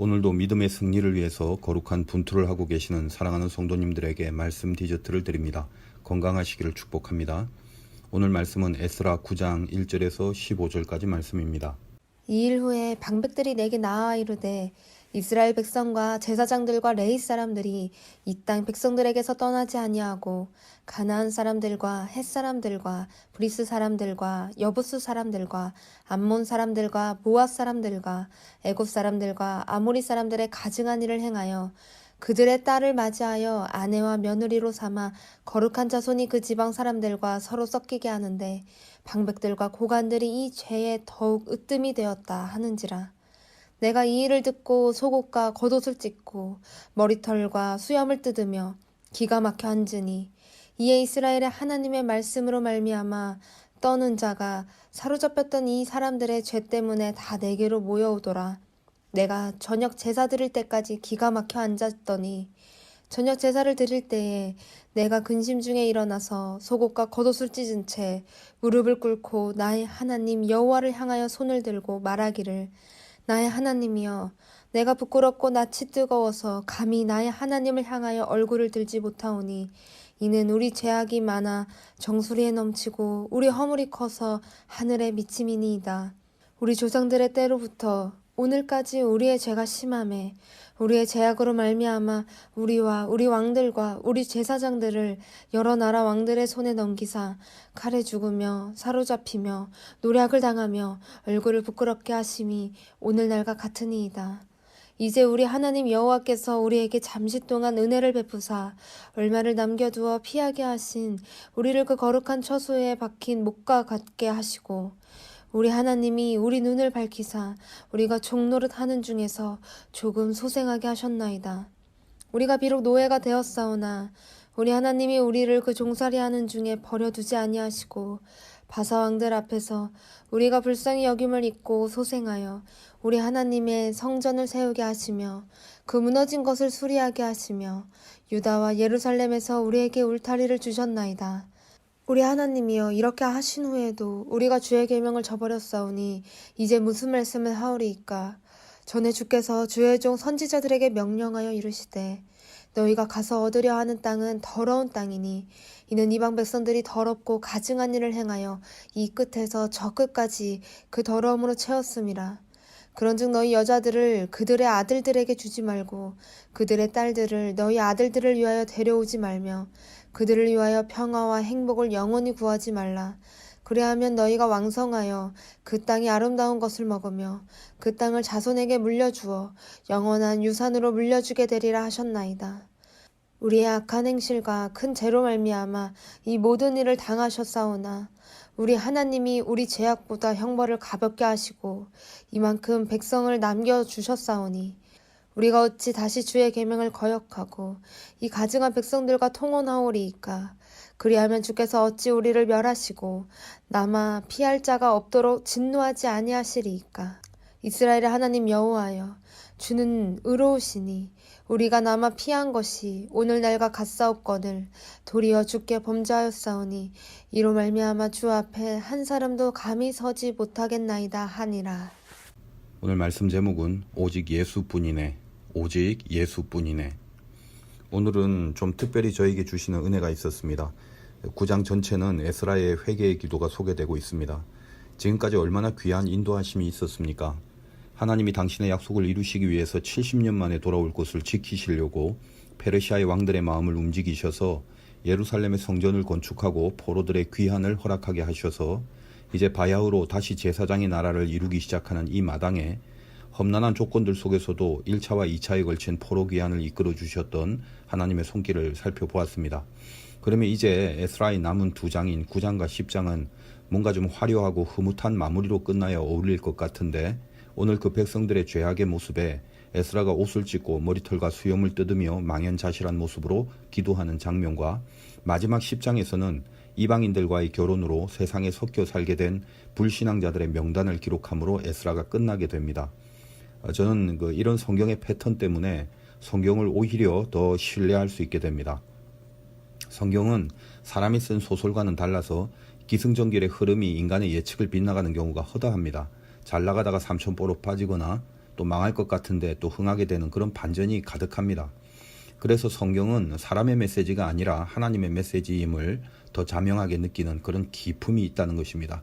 오늘도 믿음의 승리를 위해서 거룩한 분투를 하고 계시는 사랑하는 성도님들에게 말씀 디저트를 드립니다. 건강하시기를 축복합니다. 오늘 말씀은 에스라 9장 1절에서 15절까지 말씀입니다. 2일 후에 방백들이 내게 나와 이르되 이스라엘 백성과 제사장들과 레위 사람들이 이 땅 백성들에게서 떠나지 아니하고 가나안 사람들과 헷 사람들과 브리스 사람들과 여부스 사람들과 암몬 사람들과 모압 사람들과 애굽 사람들과 아모리 사람들의 가증한 일을 행하여 그들의 딸을 맞이하여 아내와 며느리로 삼아 거룩한 자손이 그 지방 사람들과 서로 섞이게 하는데 방백들과 고관들이 이 죄에 더욱 으뜸이 되었다 하는지라. 내가 이 일을 듣고 속옷과 겉옷을 찢고 머리털과 수염을 뜯으며 기가 막혀 앉으니 이에 이스라엘의 하나님의 말씀으로 말미암아 떠는 자가 사로잡혔던 이 사람들의 죄 때문에 다 내게로 모여오더라. 내가 저녁 제사 드릴 때까지 기가 막혀 앉았더니 저녁 제사를 드릴 때에 내가 근심 중에 일어나서 속옷과 겉옷을 찢은 채 무릎을 꿇고 나의 하나님 여호와를 향하여 손을 들고 말하기를 나의 하나님이여 내가 부끄럽고 낯이 뜨거워서 감히 나의 하나님을 향하여 얼굴을 들지 못하오니 이는 우리 죄악이 많아 정수리에 넘치고 우리 허물이 커서 하늘에 미침이니이다. 우리 조상들의 때로부터 오늘까지 우리의 죄가 심하매 우리의 죄악으로 말미암아 우리와 우리 왕들과 우리 제사장들을 여러 나라 왕들의 손에 넘기사 칼에 죽으며 사로잡히며 노략을 당하며 얼굴을 부끄럽게 하심이 오늘날과 같으니이다. 이제 우리 하나님 여호와께서 우리에게 잠시 동안 은혜를 베푸사 얼마를 남겨두어 피하게 하신 우리를 그 거룩한 처소에 박힌 목과 같게 하시고 우리 하나님이 우리 눈을 밝히사 우리가 종노릇 하는 중에서 조금 소생하게 하셨나이다. 우리가 비록 노예가 되었사오나 우리 하나님이 우리를 그 종살이하는 중에 버려두지 아니하시고 바사왕들 앞에서 우리가 불쌍히 여김을 입고 소생하여 우리 하나님의 성전을 세우게 하시며 그 무너진 것을 수리하게 하시며 유다와 예루살렘에서 우리에게 울타리를 주셨나이다. 우리 하나님이여 이렇게 하신 후에도 우리가 주의 계명을 저버렸사오니 이제 무슨 말씀을 하오리이까. 전에 주께서 주의 종 선지자들에게 명령하여 이르시되 너희가 가서 얻으려 하는 땅은 더러운 땅이니 이는 이방 백성들이 더럽고 가증한 일을 행하여 이 끝에서 저 끝까지 그 더러움으로 채웠음이라. 그런즉 너희 여자들을 그들의 아들들에게 주지 말고 그들의 딸들을 너희 아들들을 위하여 데려오지 말며 그들을 위하여 평화와 행복을 영원히 구하지 말라. 그리하면 너희가 왕성하여 그 땅이 아름다운 것을 먹으며 그 땅을 자손에게 물려주어 영원한 유산으로 물려주게 되리라 하셨나이다. 우리의 악한 행실과 큰 죄로 말미암아 이 모든 일을 당하셨사오나 우리 하나님이 우리 죄악보다 형벌을 가볍게 하시고 이만큼 백성을 남겨주셨사오니 우리가 어찌 다시 주의 계명을 거역하고 이 가증한 백성들과 통혼하오리이까. 그리하면 주께서 어찌 우리를 멸하시고 남아 피할 자가 없도록 진노하지 아니하시리이까. 이스라엘의 하나님 여호와여 주는 의로우시니 우리가 남아 피한 것이 오늘날과 같사옵거늘 도리어 주께 범죄하였사오니 이로 말미암아 주 앞에 한 사람도 감히 서지 못하겠나이다 하니라. 오늘 말씀 제목은 오직 예수뿐이네. 오직 예수뿐이네. 오늘은 좀 특별히 저에게 주시는 은혜가 있었습니다. 9장 전체는 에스라의 회개의 기도가 소개되고 있습니다. 지금까지 얼마나 귀한 인도하심이 있었습니까? 하나님이 당신의 약속을 이루시기 위해서 70년 만에 돌아올 곳을 지키시려고 페르시아의 왕들의 마음을 움직이셔서 예루살렘의 성전을 건축하고 포로들의 귀환을 허락하게 하셔서 이제 바야흐로 다시 제사장의 나라를 이루기 시작하는 이 마당에 험난한 조건들 속에서도 1차와 2차에 걸친 포로 귀환을 이끌어 주셨던 하나님의 손길을 살펴보았습니다. 그러면 이제 에스라의 남은 2장인 9장과 10장은 뭔가 좀 화려하고 흐뭇한 마무리로 끝나야 어울릴 것 같은데 오늘 그 백성들의 죄악의 모습에 에스라가 옷을 찢고 머리털과 수염을 뜯으며 망연자실한 모습으로 기도하는 장면과 마지막 10장에서는 이방인들과의 결혼으로 세상에 섞여 살게 된 불신앙자들의 명단을 기록함으로 에스라가 끝나게 됩니다. 저는 이런 성경의 패턴 때문에 성경을 오히려 더 신뢰할 수 있게 됩니다. 성경은 사람이 쓴 소설과는 달라서 기승전결의 흐름이 인간의 예측을 빗나가는 경우가 허다합니다. 잘 나가다가 삼천포로 빠지거나 또 망할 것 같은데 또 흥하게 되는 그런 반전이 가득합니다. 그래서 성경은 사람의 메시지가 아니라 하나님의 메시지임을 더 자명하게 느끼는 그런 기품이 있다는 것입니다.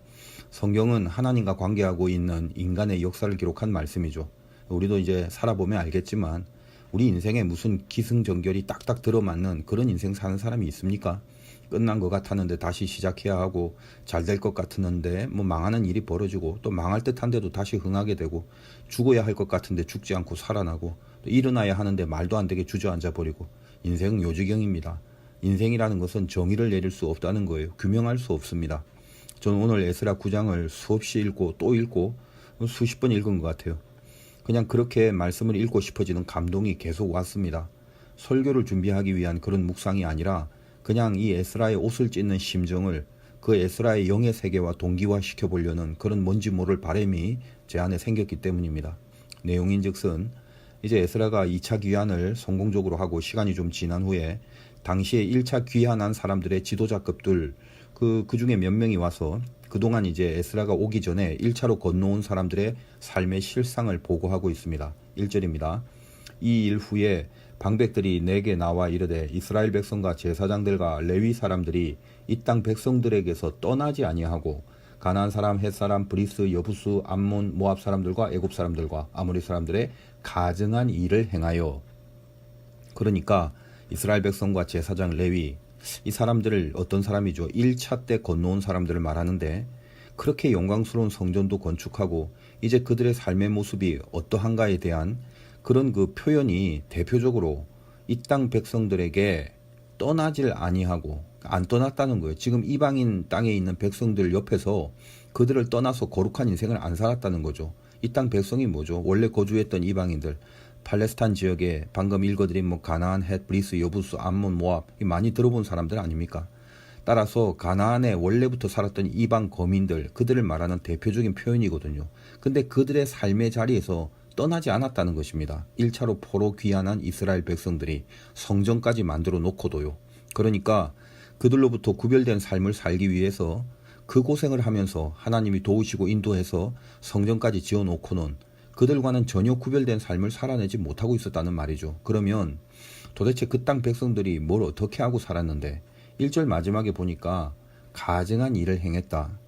성경은 하나님과 관계하고 있는 인간의 역사를 기록한 말씀이죠. 우리도 이제 살아보면 알겠지만 우리 인생에 무슨 기승전결이 딱딱 들어맞는 그런 인생 사는 사람이 있습니까? 끝난 것 같았는데 다시 시작해야 하고 잘 될 것 같았는데 뭐 망하는 일이 벌어지고 또 망할 듯한데도 다시 흥하게 되고 죽어야 할 것 같은데 죽지 않고 살아나고 또 일어나야 하는데 말도 안 되게 주저앉아 버리고 인생은 요지경입니다. 인생이라는 것은 정의를 내릴 수 없다는 거예요. 규명할 수 없습니다. 저는 오늘 에스라 9장을 수없이 읽고 또 읽고 수십 번 읽은 것 같아요. 그냥 그렇게 말씀을 읽고 싶어지는 감동이 계속 왔습니다. 설교를 준비하기 위한 그런 묵상이 아니라 그냥 이 에스라의 옷을 찢는 심정을 그 에스라의 영의 세계와 동기화 시켜보려는 그런 뭔지 모를 바람이 제 안에 생겼기 때문입니다. 내용인즉슨 이제 에스라가 2차 귀환을 성공적으로 하고 시간이 좀 지난 후에 당시에 1차 귀환한 사람들의 지도자급들 그 중에 몇 명이 와서 그동안 이제 에스라가 오기 전에 1차로 건너온 사람들의 삶의 실상을 보고하고 있습니다. 1절입니다. 이 일 후에 방백들이 내게 나와 이르되 이스라엘 백성과 제사장들과 레위 사람들이 이 땅 백성들에게서 떠나지 아니하고 가나안 사람, 헷 사람, 브리스, 여부수, 암몬, 모압 사람들과 애굽 사람들과 아모리 사람들의 가증한 일을 행하여. 그러니까 이스라엘 백성과 제사장 레위 이 사람들을 어떤 사람이죠? 1차 때 건너온 사람들을 말하는데 그렇게 영광스러운 성전도 건축하고 이제 그들의 삶의 모습이 어떠한가에 대한 그런 그 표현이 대표적으로 이 땅 백성들에게 떠나질 아니하고 안 떠났다는 거예요. 지금 이방인 땅에 있는 백성들 옆에서 그들을 떠나서 거룩한 인생을 안 살았다는 거죠. 이 땅 백성이 뭐죠? 원래 거주했던 이방인들, 팔레스타인 지역에 방금 읽어드린 뭐 가나안, 헷, 브리스, 여부수, 암몬, 모압 많이 들어본 사람들 아닙니까? 따라서 가나안에 원래부터 살았던 이방 거민들, 그들을 말하는 대표적인 표현이거든요. 근데 그들의 삶의 자리에서 떠나지 않았다는 것입니다. 1차로 포로 귀환한 이스라엘 백성들이 성전까지 만들어 놓고도요. 그러니까 그들로부터 구별된 삶을 살기 위해서 그 고생을 하면서 하나님이 도우시고 인도해서 성전까지 지어놓고는 그들과는 전혀 구별된 삶을 살아내지 못하고 있었다는 말이죠. 그러면 도대체 그 땅 백성들이 뭘 어떻게 하고 살았는데 1절 마지막에 보니까 가증한 일을 행했다.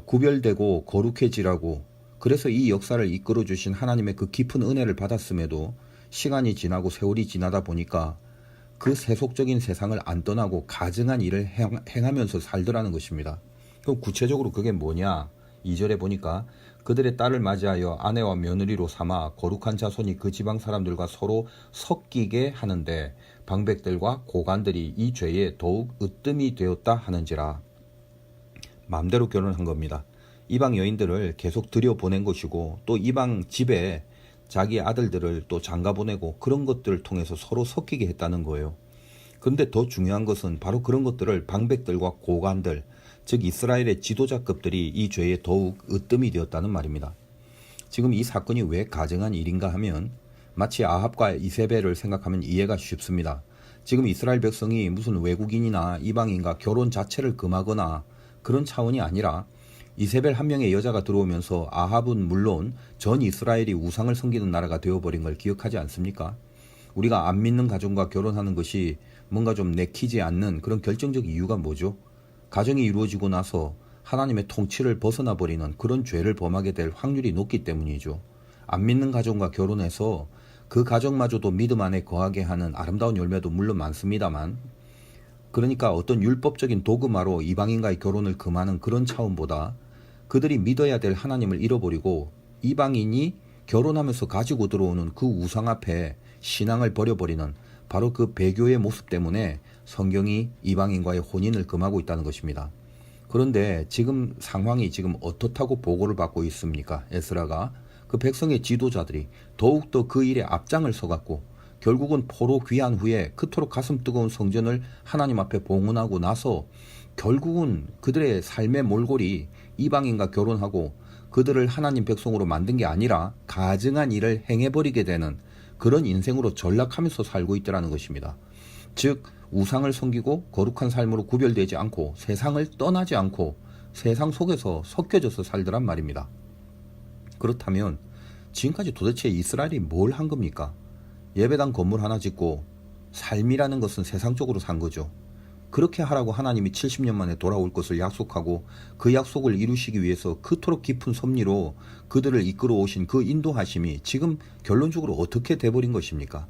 구별되고 거룩해지라고 그래서 이 역사를 이끌어주신 하나님의 그 깊은 은혜를 받았음에도 시간이 지나고 세월이 지나다 보니까 그 세속적인 세상을 안 떠나고 가증한 일을 행하면서 살더라는 것입니다. 그럼 구체적으로 그게 뭐냐? 2절에 보니까 그들의 딸을 맞이하여 아내와 며느리로 삼아 거룩한 자손이 그 지방 사람들과 서로 섞이게 하는데 방백들과 고관들이 이 죄에 더욱 으뜸이 되었다 하는지라. 마음대로 결혼한 겁니다. 이방 여인들을 계속 들여보낸 것이고 또 이방 집에 자기 아들들을 또 장가보내고 그런 것들을 통해서 서로 섞이게 했다는 거예요. 그런데 더 중요한 것은 바로 그런 것들을 방백들과 고관들, 즉 이스라엘의 지도자급들이 이 죄에 더욱 으뜸이 되었다는 말입니다. 지금 이 사건이 왜 가증한 일인가 하면 마치 아합과 이세벨을 생각하면 이해가 쉽습니다. 지금 이스라엘 백성이 무슨 외국인이나 이방인과 결혼 자체를 금하거나 그런 차원이 아니라 이세벨 한 명의 여자가 들어오면서 아합은 물론 전 이스라엘이 우상을 섬기는 나라가 되어버린 걸 기억하지 않습니까? 우리가 안 믿는 가정과 결혼하는 것이 뭔가 좀 내키지 않는 그런 결정적 이유가 뭐죠? 가정이 이루어지고 나서 하나님의 통치를 벗어나 버리는 그런 죄를 범하게 될 확률이 높기 때문이죠. 안 믿는 가정과 결혼해서 그 가정마저도 믿음 안에 거하게 하는 아름다운 열매도 물론 많습니다만 그러니까 어떤 율법적인 도그마로 이방인과의 결혼을 금하는 그런 차원보다 그들이 믿어야 될 하나님을 잃어버리고 이방인이 결혼하면서 가지고 들어오는 그 우상 앞에 신앙을 버려버리는 바로 그 배교의 모습 때문에 성경이 이방인과의 혼인을 금하고 있다는 것입니다. 그런데 지금 상황이 지금 어떻다고 보고를 받고 있습니까? 에스라가 그 백성의 지도자들이 더욱더 그 일에 앞장을 서갖고 결국은 포로 귀환 후에 그토록 가슴 뜨거운 성전을 하나님 앞에 봉헌하고 나서 결국은 그들의 삶의 몰골이 이방인과 결혼하고 그들을 하나님 백성으로 만든 게 아니라 가증한 일을 행해버리게 되는 그런 인생으로 전락하면서 살고 있더라는 것입니다. 즉 우상을 섬기고 거룩한 삶으로 구별되지 않고 세상을 떠나지 않고 세상 속에서 섞여져서 살더란 말입니다. 그렇다면 지금까지 도대체 이스라엘이 뭘 한 겁니까? 예배당 건물 하나 짓고 삶이라는 것은 세상적으로 산 거죠. 그렇게 하라고 하나님이 70년 만에 돌아올 것을 약속하고 그 약속을 이루시기 위해서 그토록 깊은 섭리로 그들을 이끌어 오신 그 인도하심이 지금 결론적으로 어떻게 돼버린 것입니까?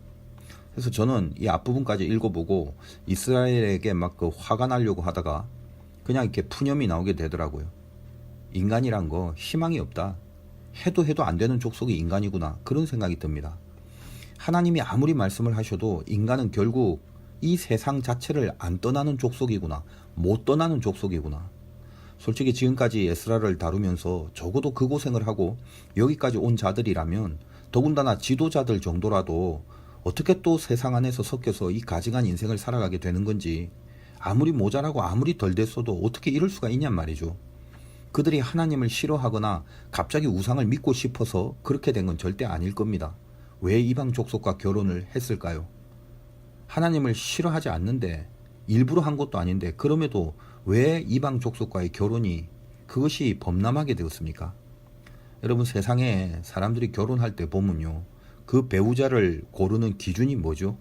그래서 저는 이 앞부분까지 읽어보고 이스라엘에게 막 그 화가 나려고 하다가 그냥 이렇게 푸념이 나오게 되더라고요. 인간이란 거 희망이 없다. 해도 안 되는 족속이 인간이구나. 그런 생각이 듭니다. 하나님이 아무리 말씀을 하셔도 인간은 결국 이 세상 자체를 안 떠나는 족속이구나. 못 떠나는 족속이구나. 솔직히 지금까지 에스라를 다루면서 적어도 그 고생을 하고 여기까지 온 자들이라면 더군다나 지도자들 정도라도 어떻게 또 세상 안에서 섞여서 이 가증한 인생을 살아가게 되는 건지 아무리 모자라고 아무리 덜 됐어도 어떻게 이럴 수가 있냔 말이죠. 그들이 하나님을 싫어하거나 갑자기 우상을 믿고 싶어서 그렇게 된 건 절대 아닐 겁니다. 왜 이방 족속과 결혼을 했을까요? 하나님을 싫어하지 않는데 일부러 한 것도 아닌데 그럼에도 왜 이방 족속과의 결혼이 그것이 범람하게 되었습니까? 여러분 세상에 사람들이 결혼할 때 보면요. 그 배우자를 고르는 기준이 뭐죠?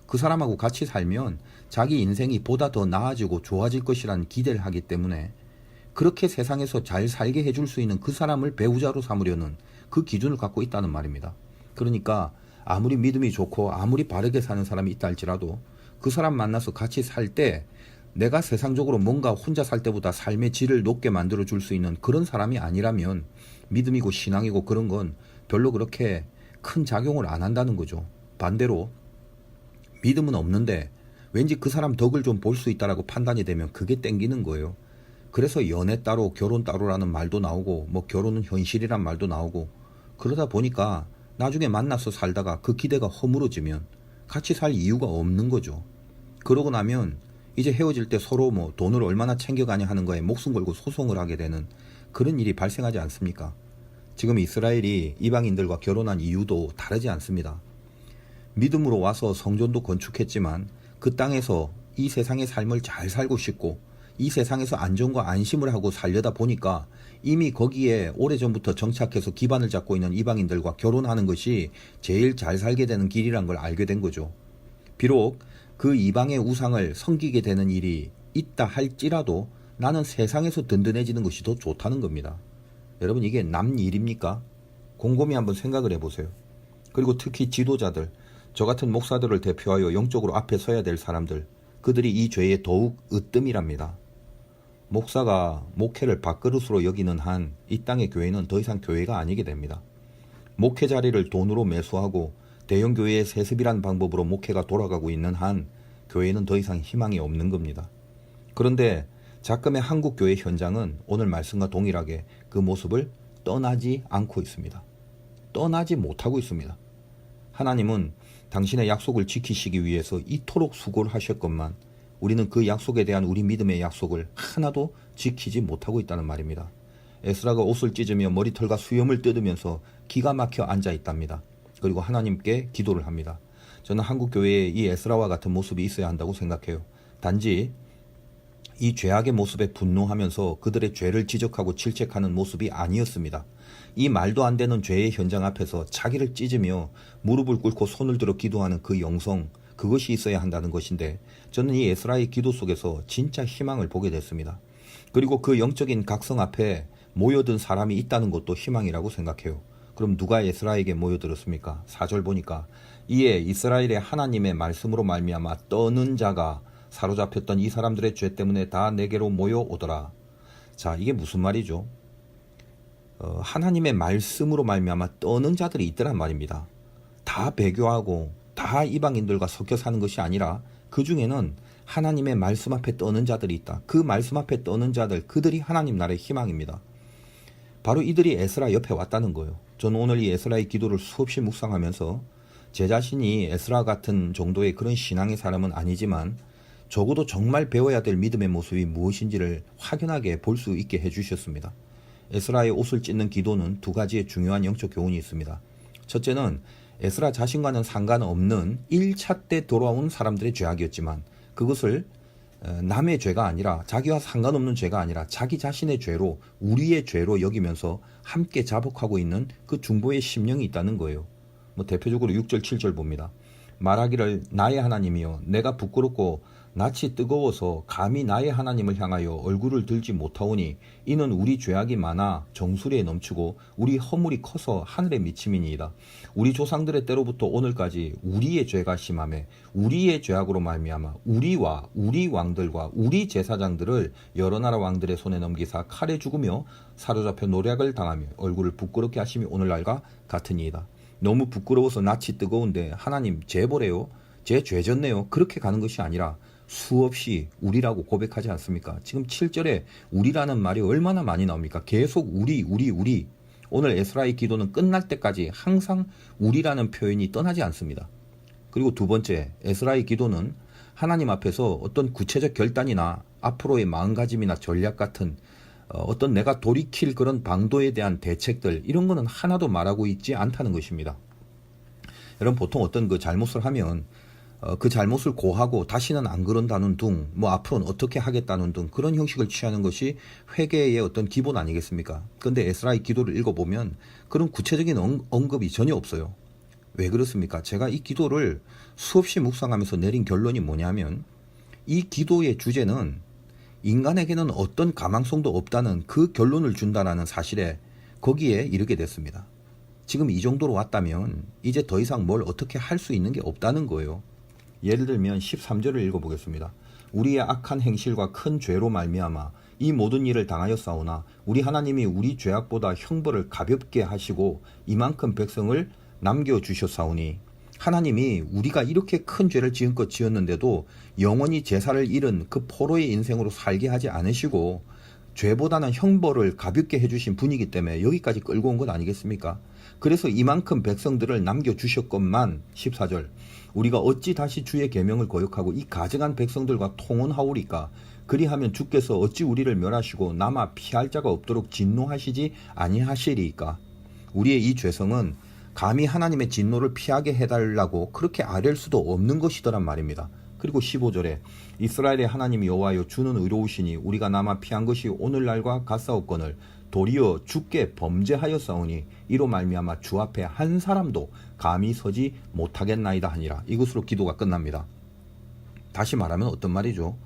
그 사람하고 같이 살면 자기 인생이 보다 더 나아지고 좋아질 것이라는 기대를 하기 때문에 그렇게 세상에서 잘 살게 해줄 수 있는 그 사람을 배우자로 삼으려는 그 기준을 갖고 있다는 말입니다. 그러니까 아무리 믿음이 좋고 아무리 바르게 사는 사람이 있다 할지라도 그 사람 만나서 같이 살 때 내가 세상적으로 뭔가 혼자 살 때보다 삶의 질을 높게 만들어 줄 수 있는 그런 사람이 아니라면 믿음이고 신앙이고 그런 건 별로 그렇게 큰 작용을 안 한다는 거죠. 반대로 믿음은 없는데 왠지 그 사람 덕을 좀 볼 수 있다라고 판단이 되면 그게 땡기는 거예요. 그래서 연애 따로 결혼 따로라는 말도 나오고 뭐 결혼은 현실이란 말도 나오고 그러다 보니까 나중에 만나서 살다가 그 기대가 허물어지면 같이 살 이유가 없는 거죠. 그러고 나면 이제 헤어질 때 서로 뭐 돈을 얼마나 챙겨가냐 하는 거에 목숨 걸고 소송을 하게 되는 그런 일이 발생하지 않습니까? 지금 이스라엘이 이방인들과 결혼한 이유도 다르지 않습니다. 믿음으로 와서 성전도 건축했지만 그 땅에서 이 세상의 삶을 잘 살고 싶고 이 세상에서 안정과 안심을 하고 살려다 보니까 이미 거기에 오래전부터 정착해서 기반을 잡고 있는 이방인들과 결혼하는 것이 제일 잘 살게 되는 길이란 걸 알게 된 거죠. 비록 그 이방의 우상을 섬기게 되는 일이 있다 할지라도 나는 세상에서 든든해지는 것이 더 좋다는 겁니다. 여러분 이게 남 일입니까? 곰곰이 한번 생각을 해보세요. 그리고 특히 지도자들, 저 같은 목사들을 대표하여 영적으로 앞에 서야 될 사람들, 그들이 이 죄에 더욱 으뜸이랍니다. 목사가 목회를 밥그릇으로 여기는 한 이 땅의 교회는 더 이상 교회가 아니게 됩니다. 목회 자리를 돈으로 매수하고 대형 교회의 세습이란 방법으로 목회가 돌아가고 있는 한 교회는 더 이상 희망이 없는 겁니다. 그런데 작금의 한국 교회 현장은 오늘 말씀과 동일하게 그 모습을 떠나지 않고 있습니다. 떠나지 못하고 있습니다. 하나님은 당신의 약속을 지키시기 위해서 이토록 수고를 하셨건만 우리는 그 약속에 대한 우리 믿음의 약속을 하나도 지키지 못하고 있다는 말입니다. 에스라가 옷을 찢으며 머리털과 수염을 뜯으면서 기가 막혀 앉아 있답니다. 그리고 하나님께 기도를 합니다. 저는 한국교회에 이 에스라와 같은 모습이 있어야 한다고 생각해요. 단지 이 죄악의 모습에 분노하면서 그들의 죄를 지적하고 질책하는 모습이 아니었습니다. 이 말도 안 되는 죄의 현장 앞에서 자기를 찢으며 무릎을 꿇고 손을 들어 기도하는 그 영성, 그것이 있어야 한다는 것인데 저는 이 에스라의 기도 속에서 진짜 희망을 보게 됐습니다. 그리고 그 영적인 각성 앞에 모여든 사람이 있다는 것도 희망이라고 생각해요. 그럼 누가 에스라에게 모여들었습니까? 4절 보니까 이에 이스라엘의 하나님의 말씀으로 말미암아 떠는 자가 사로잡혔던 이 사람들의 죄 때문에 다 내게로 모여오더라. 자, 이게 무슨 말이죠? 하나님의 말씀으로 말미암아 떠는 자들이 있더란 말입니다. 다 배교하고 다 이방인들과 섞여 사는 것이 아니라 그 중에는 하나님의 말씀 앞에 떠는 자들이 있다. 그 말씀 앞에 떠는 자들, 그들이 하나님 나라의 희망입니다. 바로 이들이 에스라 옆에 왔다는 거예요. 저는 오늘 이 에스라의 기도를 수없이 묵상하면서 제 자신이 에스라 같은 정도의 그런 신앙의 사람은 아니지만 적어도 정말 배워야 될 믿음의 모습이 무엇인지를 확연하게 볼 수 있게 해주셨습니다. 에스라의 옷을 찢는 기도는 두 가지의 중요한 영적 교훈이 있습니다. 첫째는 에스라 자신과는 상관없는 1차 때 돌아온 사람들의 죄악이었지만 그것을 남의 죄가 아니라, 자기와 상관없는 죄가 아니라 자기 자신의 죄로, 우리의 죄로 여기면서 함께 자복하고 있는 그 중보의 심령이 있다는 거예요. 뭐 대표적으로 6절 7절 봅니다. 말하기를 나의 하나님이여 내가 부끄럽고 낯이 뜨거워서 감히 나의 하나님을 향하여 얼굴을 들지 못하오니 이는 우리 죄악이 많아 정수리에 넘치고 우리 허물이 커서 하늘에 미침이니이다. 우리 조상들의 때로부터 오늘까지 우리의 죄가 심하매 우리의 죄악으로 말미암아 우리와 우리 왕들과 우리 제사장들을 여러 나라 왕들의 손에 넘기사 칼에 죽으며 사로잡혀 노략을 당하며 얼굴을 부끄럽게 하심이 오늘날과 같으니이다. 너무 부끄러워서 낯이 뜨거운데 하나님 죄보래요. 제 죄졌네요. 그렇게 가는 것이 아니라 수없이 우리라고 고백하지 않습니까? 지금 7절에 우리라는 말이 얼마나 많이 나옵니까? 계속 우리. 오늘 에스라의 기도는 끝날 때까지 항상 우리라는 표현이 떠나지 않습니다. 그리고 두 번째, 에스라의 기도는 하나님 앞에서 어떤 구체적 결단이나 앞으로의 마음가짐이나 전략 같은 어떤 내가 돌이킬 그런 방도에 대한 대책들, 이런 거는 하나도 말하고 있지 않다는 것입니다. 여러분, 보통 어떤 그 잘못을 하면 그 잘못을 고하고 다시는 안 그런다는 등, 뭐 앞으로는 어떻게 하겠다는 등 그런 형식을 취하는 것이 회개의 어떤 기본 아니겠습니까? 그런데 에스라의 기도를 읽어보면 그런 구체적인 언급이 전혀 없어요. 왜 그렇습니까? 제가 이 기도를 수없이 묵상하면서 내린 결론이 뭐냐면, 이 기도의 주제는 인간에게는 어떤 가망성도 없다는 그 결론을 준다는 사실에 거기에 이르게 됐습니다. 지금 이 정도로 왔다면 이제 더 이상 뭘 어떻게 할 수 있는 게 없다는 거예요. 예를 들면 13절을 읽어보겠습니다. 우리의 악한 행실과 큰 죄로 말미암아 이 모든 일을 당하였사오나 우리 하나님이 우리 죄악보다 형벌을 가볍게 하시고 이만큼 백성을 남겨주셨사오니, 하나님이 우리가 이렇게 큰 죄를 지은껏 지었는데도 영원히 제사를 잃은 그 포로의 인생으로 살게 하지 않으시고 죄보다는 형벌을 가볍게 해주신 분이기 때문에 여기까지 끌고 온 것 아니겠습니까? 그래서 이만큼 백성들을 남겨주셨건만 14절 우리가 어찌 다시 주의 계명을 거역하고 이 가증한 백성들과 통혼하오리까? 그리하면 주께서 어찌 우리를 멸하시고 남아 피할 자가 없도록 진노하시지 아니하시리까? 우리의 이 죄성은 감히 하나님의 진노를 피하게 해달라고 그렇게 아랠 수도 없는 것이더란 말입니다. 그리고 15절에 이스라엘의 하나님 여호와여 주는 의로우시니 우리가 남아 피한 것이 오늘날과 같사옵거늘 도리어 주께 범죄하였사오니 이로 말미암아 주 앞에 한 사람도 감히 서지 못하겠나이다 하니라. 이것으로 기도가 끝납니다. 다시 말하면 어떤 말이죠?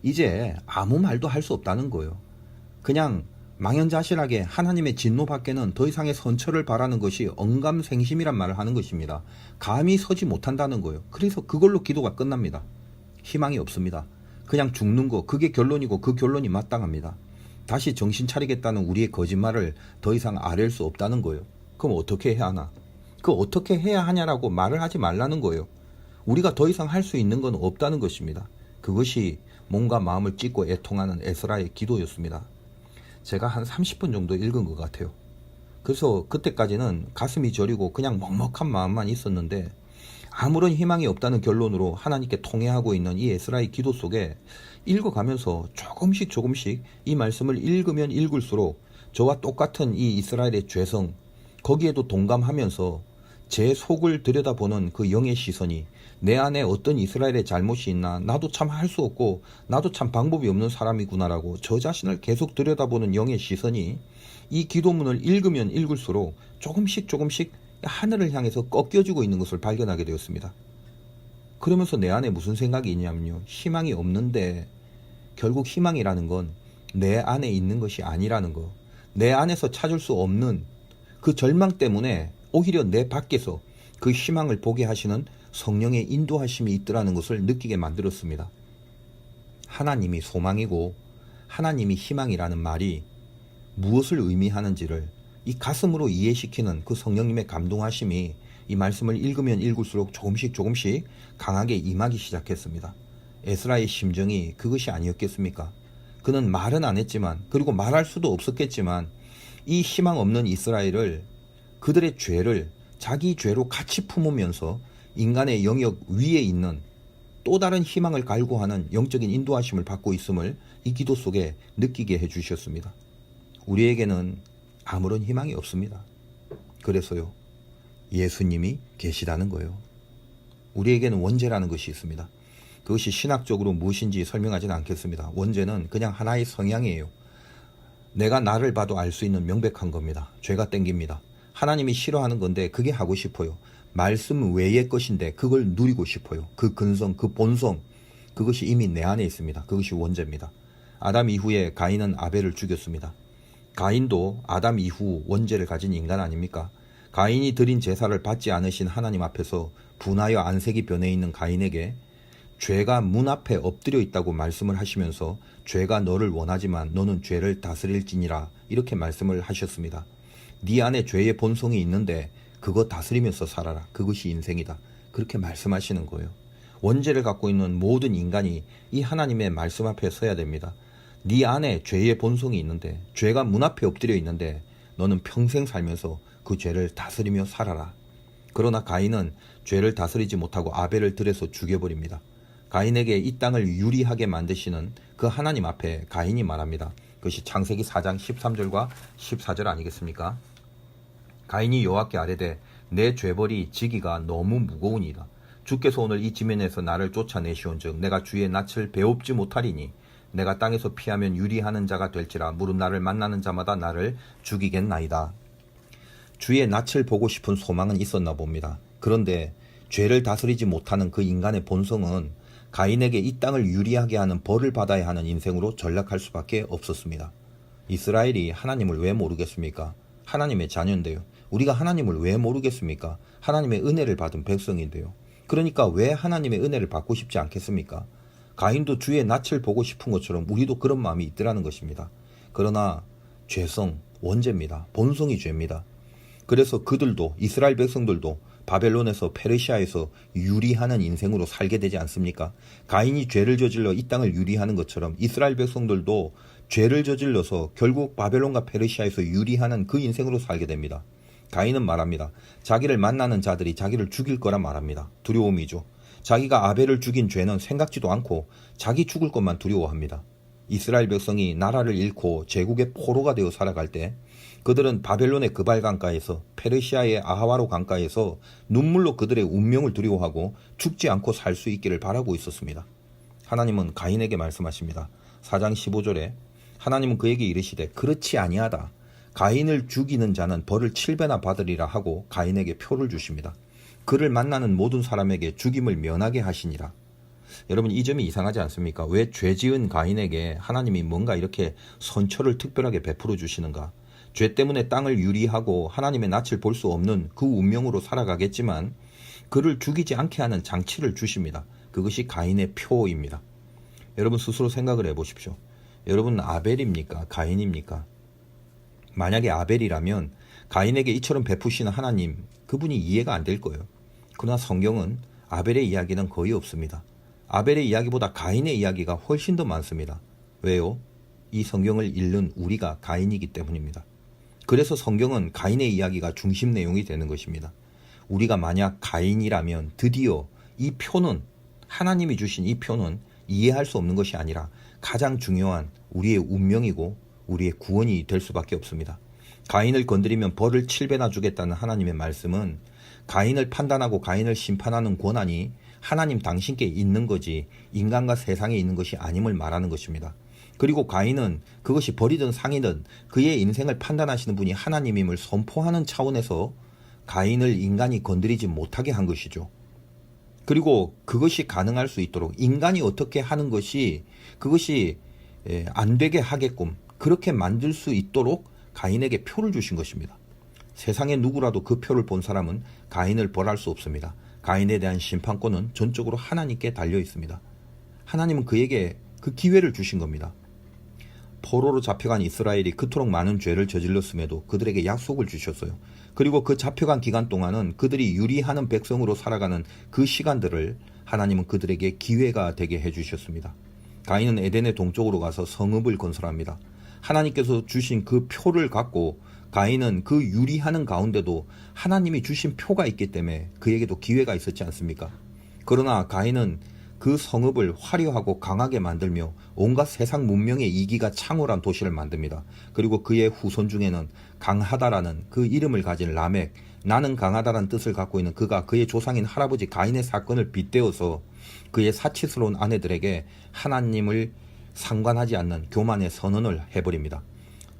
이제 아무 말도 할 수 없다는 거예요. 그냥 망연자실하게 하나님의 진노 밖에는 더 이상의 선처를 바라는 것이 언감생심이란 말을 하는 것입니다. 감히 서지 못한다는 거예요. 그래서 그걸로 기도가 끝납니다. 희망이 없습니다. 그냥 죽는 거, 그게 결론이고 그 결론이 마땅합니다. 다시 정신 차리겠다는 우리의 거짓말을 더 이상 아랠 수 없다는 거예요. 그럼 어떻게 해야 하나? 그 어떻게 해야 하냐라고 말을 하지 말라는 거예요. 우리가 더 이상 할 수 있는 건 없다는 것입니다. 그것이 몸과 마음을 찢고 애통하는 에스라의 기도였습니다. 제가 한 30분 정도 읽은 것 같아요. 그래서 그때까지는 가슴이 저리고 그냥 먹먹한 마음만 있었는데, 아무런 희망이 없다는 결론으로 하나님께 통회하고 있는 이 에스라의 기도 속에 읽어가면서 조금씩 이 말씀을 읽으면 읽을수록 저와 똑같은 이 이스라엘의 죄성, 거기에도 동감하면서 제 속을 들여다보는 그 영의 시선이, 내 안에 어떤 이스라엘의 잘못이 있나, 나도 참 할 수 없고 나도 참 방법이 없는 사람이구나라고 저 자신을 계속 들여다보는 영의 시선이 이 기도문을 읽으면 읽을수록 조금씩 하늘을 향해서 꺾여지고 있는 것을 발견하게 되었습니다. 그러면서 내 안에 무슨 생각이 있냐면요, 희망이 없는데 결국 희망이라는 건 내 안에 있는 것이 아니라는 거, 내 안에서 찾을 수 없는 그 절망 때문에 오히려 내 밖에서 그 희망을 보게 하시는 성령의 인도하심이 있더라는 것을 느끼게 만들었습니다. 하나님이 소망이고 하나님이 희망이라는 말이 무엇을 의미하는지를 이 가슴으로 이해시키는 그 성령님의 감동하심이 이 말씀을 읽으면 읽을수록 조금씩 강하게 임하기 시작했습니다. 에스라의 심정이 그것이 아니었겠습니까? 그는 말은 안 했지만, 그리고 말할 수도 없었겠지만, 이 희망 없는 이스라엘을, 그들의 죄를 자기 죄로 같이 품으면서 인간의 영역 위에 있는 또 다른 희망을 갈구하는 영적인 인도하심을 받고 있음을 이 기도 속에 느끼게 해주셨습니다. 우리에게는 아무런 희망이 없습니다. 그래서요, 예수님이 계시다는 거예요. 우리에게는 원죄라는 것이 있습니다. 그것이 신학적으로 무엇인지 설명하지는 않겠습니다. 원죄는 그냥 하나의 성향이에요. 내가 나를 봐도 알 수 있는 명백한 겁니다. 죄가 땡깁니다. 하나님이 싫어하는 건데 그게 하고 싶어요. 말씀 외의 것인데 그걸 누리고 싶어요. 그 근성, 그 본성, 그것이 이미 내 안에 있습니다. 그것이 원죄입니다. 아담 이후에 가인은 아벨을 죽였습니다. 가인도 아담 이후 원죄를 가진 인간 아닙니까? 가인이 드린 제사를 받지 않으신 하나님 앞에서 분하여 안색이 변해 있는 가인에게 죄가 문 앞에 엎드려 있다고 말씀을 하시면서 죄가 너를 원하지만 너는 죄를 다스릴지니라 이렇게 말씀을 하셨습니다. 네 안에 죄의 본성이 있는데 그거 다스리면서 살아라. 그것이 인생이다. 그렇게 말씀하시는 거예요. 원죄를 갖고 있는 모든 인간이 이 하나님의 말씀 앞에 서야 됩니다. 네 안에 죄의 본성이 있는데 죄가 문 앞에 엎드려 있는데 너는 평생 살면서 그 죄를 다스리며 살아라. 그러나 가인은 죄를 다스리지 못하고 아벨을 들여서 죽여버립니다. 가인에게 이 땅을 유리하게 만드시는 그 하나님 앞에 가인이 말합니다. 그것이 창세기 4장 13절과 14절 아니겠습니까? 가인이 여호와께 아뢰되 내 죄벌이 지기가 너무 무거우니이다. 주께서 오늘 이 지면에서 나를 쫓아내시온즉 내가 주의 낯을 배웁지 못하리니 내가 땅에서 피하면 유리하는 자가 될지라 무릇 나를 만나는 자마다 나를 죽이겠나이다. 주의 낯을 보고 싶은 소망은 있었나 봅니다. 그런데 죄를 다스리지 못하는 그 인간의 본성은 가인에게 이 땅을 유리하게 하는 벌을 받아야 하는 인생으로 전락할 수밖에 없었습니다. 이스라엘이 하나님을 왜 모르겠습니까? 하나님의 자녀인데요. 우리가 하나님을 왜 모르겠습니까? 하나님의 은혜를 받은 백성인데요. 그러니까 왜 하나님의 은혜를 받고 싶지 않겠습니까? 가인도 주의 낯을 보고 싶은 것처럼 우리도 그런 마음이 있더라는 것입니다. 그러나 죄성, 원죄입니다. 본성이 죄입니다. 그래서 그들도 이스라엘 백성들도 바벨론에서 페르시아에서 유리하는 인생으로 살게 되지 않습니까? 가인이 죄를 저질러 이 땅을 유리하는 것처럼 이스라엘 백성들도 죄를 저질러서 결국 바벨론과 페르시아에서 유리하는 그 인생으로 살게 됩니다. 가인은 말합니다. 자기를 만나는 자들이 자기를 죽일 거라 말합니다. 두려움이죠. 자기가 아벨을 죽인 죄는 생각지도 않고 자기 죽을 것만 두려워합니다. 이스라엘 백성이 나라를 잃고 제국의 포로가 되어 살아갈 때 그들은 바벨론의 그발 강가에서 페르시아의 아하와로 강가에서 눈물로 그들의 운명을 두려워하고 죽지 않고 살 수 있기를 바라고 있었습니다. 하나님은 가인에게 말씀하십니다. 4장 15절에 하나님은 그에게 이르시되 그렇지 아니하다. 가인을 죽이는 자는 벌을 7배나 받으리라 하고 가인에게 표를 주십니다. 그를 만나는 모든 사람에게 죽임을 면하게 하시니라. 여러분 이 점이 이상하지 않습니까? 왜 죄지은 가인에게 하나님이 뭔가 이렇게 선처를 특별하게 베풀어 주시는가? 죄 때문에 땅을 유리하고 하나님의 낯을 볼 수 없는 그 운명으로 살아가겠지만 그를 죽이지 않게 하는 장치를 주십니다. 그것이 가인의 표입니다. 여러분 스스로 생각을 해보십시오. 여러분 아벨입니까? 가인입니까? 만약에 아벨이라면 가인에게 이처럼 베푸시는 하나님 그분이 이해가 안 될 거예요. 그러나 성경은 아벨의 이야기는 거의 없습니다. 아벨의 이야기보다 가인의 이야기가 훨씬 더 많습니다. 왜요? 이 성경을 읽는 우리가 가인이기 때문입니다. 그래서 성경은 가인의 이야기가 중심 내용이 되는 것입니다. 우리가 만약 가인이라면 드디어 이 표는 하나님이 주신 이 표는 이해할 수 없는 것이 아니라 가장 중요한 우리의 운명이고 우리의 구원이 될 수밖에 없습니다. 가인을 건드리면 벌을 7배나 주겠다는 하나님의 말씀은 가인을 판단하고 가인을 심판하는 권한이 하나님 당신께 있는 거지 인간과 세상에 있는 것이 아님을 말하는 것입니다. 그리고 가인은 그것이 벌이든 상이든 그의 인생을 판단하시는 분이 하나님임을 선포하는 차원에서 가인을 인간이 건드리지 못하게 한 것이죠. 그리고 그것이 가능할 수 있도록 인간이 어떻게 하는 것이 그것이 안 되게 하게끔 그렇게 만들 수 있도록 가인에게 표를 주신 것입니다. 세상에 누구라도 그 표를 본 사람은 가인을 벌할 수 없습니다. 가인에 대한 심판권은 전적으로 하나님께 달려 있습니다. 하나님은 그에게 그 기회를 주신 겁니다. 포로로 잡혀간 이스라엘이 그토록 많은 죄를 저질렀음에도 그들에게 약속을 주셨어요. 그리고 그 잡혀간 기간 동안은 그들이 유리하는 백성으로 살아가는 그 시간들을 하나님은 그들에게 기회가 되게 해주셨습니다. 가인은 에덴의 동쪽으로 가서 성읍을 건설합니다. 하나님께서 주신 그 표를 갖고 가인은 그 유리하는 가운데도 하나님이 주신 표가 있기 때문에 그에게도 기회가 있었지 않습니까? 그러나 가인은 그 성읍을 화려하고 강하게 만들며 온갖 세상 문명의 이기가 창궐한 도시를 만듭니다. 그리고 그의 후손 중에는 강하다라는 그 이름을 가진 라멕, 나는 강하다라는 뜻을 갖고 있는 그가 그의 조상인 할아버지 가인의 사건을 빗대어서 그의 사치스러운 아내들에게 하나님을 상관하지 않는 교만의 선언을 해버립니다.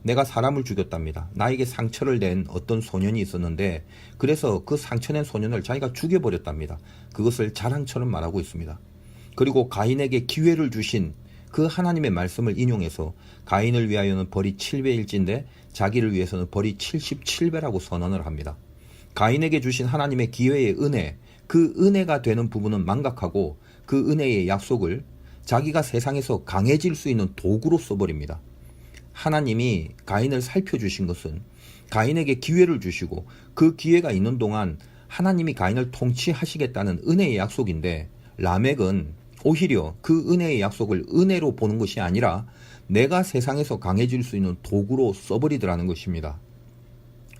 내가 사람을 죽였답니다. 나에게 상처를 낸 어떤 소년이 있었는데 그래서 그 상처낸 소년을 자기가 죽여버렸답니다. 그것을 자랑처럼 말하고 있습니다. 그리고 가인에게 기회를 주신 그 하나님의 말씀을 인용해서 가인을 위하여는 벌이 7배일진데 자기를 위해서는 벌이 77배라고 선언을 합니다. 가인에게 주신 하나님의 기회의 은혜, 그 은혜가 되는 부분은 망각하고 그 은혜의 약속을 자기가 세상에서 강해질 수 있는 도구로 써버립니다. 하나님이 가인을 살펴주신 것은 가인에게 기회를 주시고 그 기회가 있는 동안 하나님이 가인을 통치하시겠다는 은혜의 약속인데 라멕은 오히려 그 은혜의 약속을 은혜로 보는 것이 아니라 내가 세상에서 강해질 수 있는 도구로 써버리더라는 것입니다.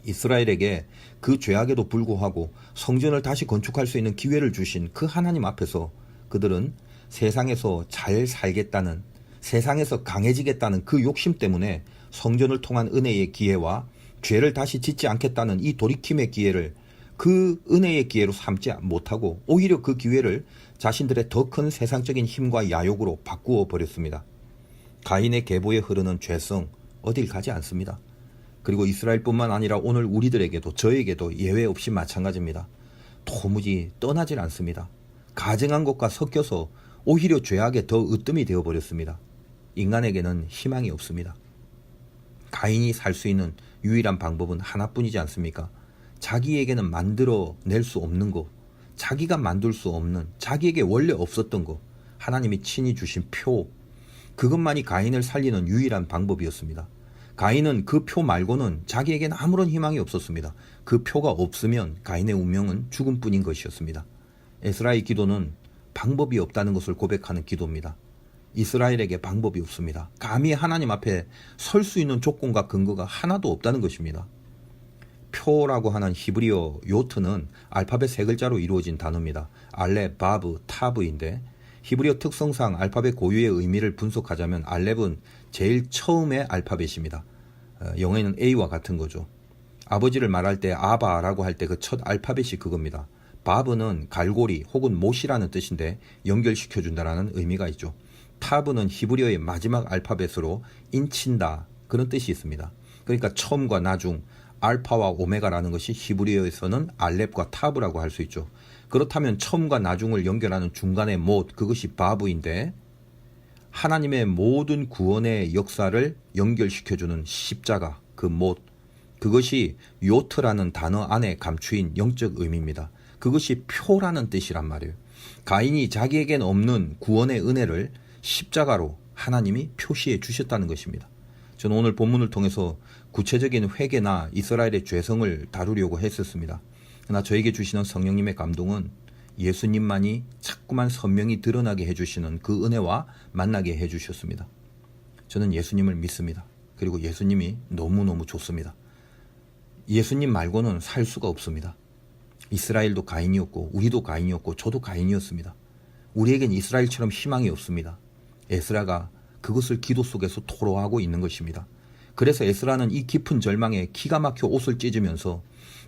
이스라엘에게 그 죄악에도 불구하고 성전을 다시 건축할 수 있는 기회를 주신 그 하나님 앞에서 그들은 세상에서 잘 살겠다는, 세상에서 강해지겠다는 그 욕심 때문에 성전을 통한 은혜의 기회와 죄를 다시 짓지 않겠다는 이 돌이킴의 기회를 그 은혜의 기회로 삼지 못하고 오히려 그 기회를 자신들의 더 큰 세상적인 힘과 야욕으로 바꾸어 버렸습니다. 가인의 계보에 흐르는 죄성 어딜 가지 않습니다. 그리고 이스라엘뿐만 아니라 오늘 우리들에게도 저에게도 예외 없이 마찬가지입니다. 도무지 떠나질 않습니다. 가증한 것과 섞여서 오히려 죄악에 더 으뜸이 되어버렸습니다. 인간에게는 희망이 없습니다. 가인이 살 수 있는 유일한 방법은 하나뿐이지 않습니까? 자기에게는 만들어낼 수 없는 것, 자기가 만들 수 없는, 자기에게 원래 없었던 것, 하나님이 친히 주신 표, 그것만이 가인을 살리는 유일한 방법이었습니다. 가인은 그 표 말고는 자기에게는 아무런 희망이 없었습니다. 그 표가 없으면 가인의 운명은 죽음뿐인 것이었습니다. 에스라의 기도는 방법이 없다는 것을 고백하는 기도입니다. 이스라엘에게 방법이 없습니다. 감히 하나님 앞에 설 수 있는 조건과 근거가 하나도 없다는 것입니다. 표라고 하는 히브리어 요트는 알파벳 세 글자로 이루어진 단어입니다. 알렙, 바브, 타브인데 히브리어 특성상 알파벳 고유의 의미를 분석하자면 알렙은 제일 처음의 알파벳입니다. 영어에는 A와 같은 거죠. 아버지를 말할 때 아바라고 할 때 그 첫 알파벳이 그겁니다. 바브는 갈고리 혹은 못이라는 뜻인데 연결시켜준다라는 의미가 있죠. 타브는 히브리어의 마지막 알파벳으로 인친다 그런 뜻이 있습니다. 그러니까 처음과 나중, 알파와 오메가라는 것이 히브리어에서는 알렙과 타브라고 할 수 있죠. 그렇다면 처음과 나중을 연결하는 중간의 못, 그것이 바브인데 하나님의 모든 구원의 역사를 연결시켜주는 십자가, 그 못, 그것이 요트라는 단어 안에 감추인 영적 의미입니다. 그것이 표라는 뜻이란 말이에요. 가인이 자기에겐 없는 구원의 은혜를 십자가로 하나님이 표시해 주셨다는 것입니다. 저는 오늘 본문을 통해서 구체적인 회개나 이스라엘의 죄성을 다루려고 했었습니다. 그러나 저에게 주시는 성령님의 감동은 예수님만이 자꾸만 선명히 드러나게 해주시는 그 은혜와 만나게 해주셨습니다. 저는 예수님을 믿습니다. 그리고 예수님이 너무너무 좋습니다. 예수님 말고는 살 수가 없습니다. 이스라엘도 가인이었고 우리도 가인이었고 저도 가인이었습니다. 우리에겐 이스라엘처럼 희망이 없습니다. 에스라가 그것을 기도 속에서 토로하고 있는 것입니다. 그래서 에스라는 이 깊은 절망에 기가 막혀 옷을 찢으면서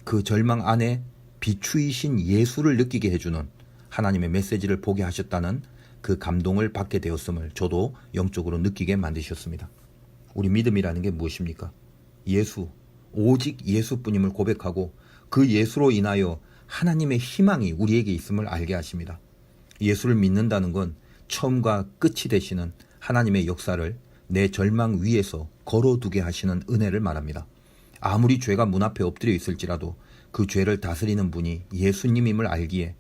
그 절망 안에 비추이신 예수를 느끼게 해주는 하나님의 메시지를 보게 하셨다는 그 감동을 받게 되었음을 저도 영적으로 느끼게 만드셨습니다. 우리 믿음이라는 게 무엇입니까? 예수, 오직 예수뿐임을 고백하고 그 예수로 인하여 하나님의 희망이 우리에게 있음을 알게 하십니다. 예수를 믿는다는 건 처음과 끝이 되시는 하나님의 역사를 내 절망 위에서 걸어두게 하시는 은혜를 말합니다. 아무리 죄가 문 앞에 엎드려 있을지라도 그 죄를 다스리는 분이 예수님임을 알기에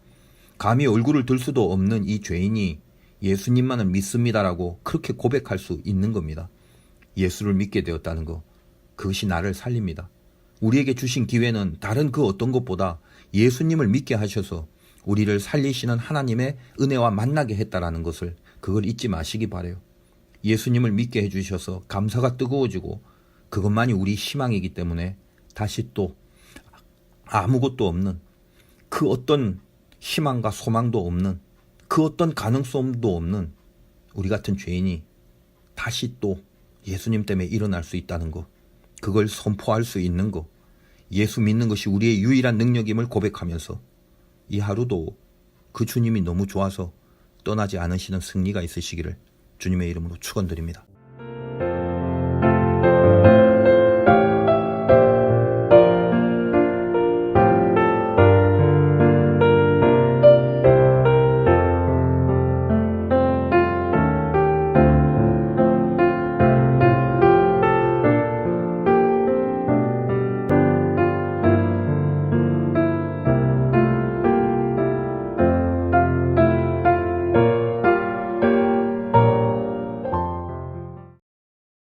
감히 얼굴을 들 수도 없는 이 죄인이 예수님만을 믿습니다라고 그렇게 고백할 수 있는 겁니다. 예수를 믿게 되었다는 것, 그것이 나를 살립니다. 우리에게 주신 기회는 다른 그 어떤 것보다 예수님을 믿게 하셔서 우리를 살리시는 하나님의 은혜와 만나게 했다라는 것을, 그걸 잊지 마시기 바라요. 예수님을 믿게 해주셔서 감사가 뜨거워지고 그것만이 우리 희망이기 때문에 다시 또 아무것도 없는 그 어떤 희망과 소망도 없는 그 어떤 가능성도 없는 우리 같은 죄인이 다시 또 예수님 때문에 일어날 수 있다는 거, 그걸 선포할 수 있는 거, 예수 믿는 것이 우리의 유일한 능력임을 고백하면서 이 하루도 그 주님이 너무 좋아서 떠나지 않으시는 승리가 있으시기를 주님의 이름으로 축원드립니다.